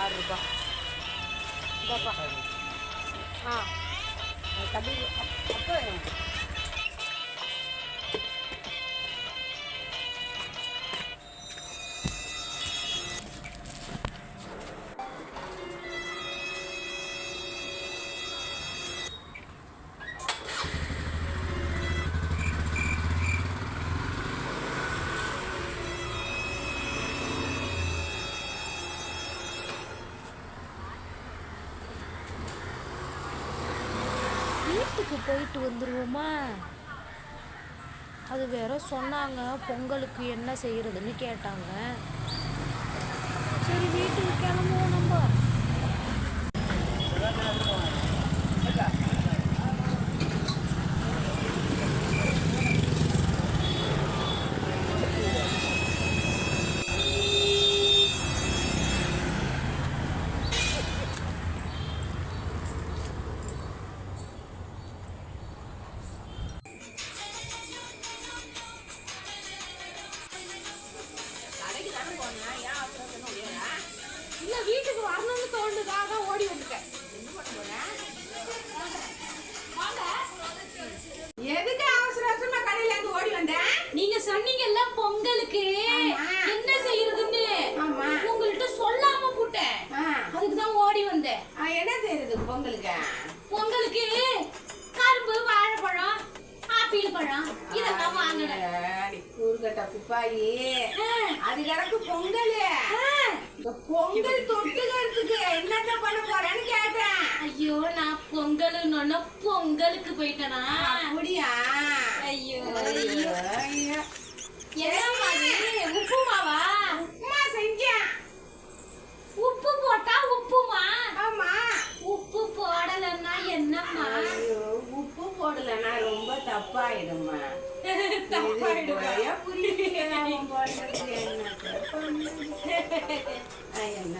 6 ரூபாய். இதாப்பா. ஆ தம்பி அப்போ வீட்டுக்கு போயிட்டு வந்துடுவோமா? அது வேற சொன்னாங்க பொங்கலுக்கு என்ன செய்யறதுன்னு கேட்டாங்க. சரி வீட்டுக்கு கிளம்புவோம் நம்ம. இல்ல வீட்டுக்கு வரணும்னு தோணுதுக்காக ஓடி வந்துட்டேன். எதுக்கு அவசர அவசரமா கடையில இருந்து ஓடி வந்தேன்? நீங்க சொன்னீங்கல்ல பொங்கலுக்கு என்ன செய்யறதுன்னு. உங்கள்கிட்ட சொல்லாம போட்டேன். அதுக்கு தான் ஓடி வந்தேன். என்ன செய்யறது பொங்கலுக்கு? பொங்கலுக்கு கரும்பு, வாழைப்பழம், ஆப்பிள் பழம் இதெல்லாம் வாங்கினேன். கூறுகட்ட பிப்பாயி அது கிடக்கு பொங்கல். இந்த பொங்கல் தொட்டுக்கிறதுக்கு என்னத்த பண்ண போறேன்னு கேட்டேன். ஐயோ நான் பொங்கல்னு பொங்கலுக்கு போயிட்டேனா? அப்படியா? ஐயோ ஐயோ என்னம்மா இது? உப்புமாவா? உப்புமா செஞ்சேன். உப்பு போட்டா உப்புமா? ஆமா. உப்பு போடலன்னா என்னம்மா? ஐயோ உப்பு போடலன்னா ரொம்ப தப்பாயிடுமா? தப்பாயிடுமா? புரியல. என்ன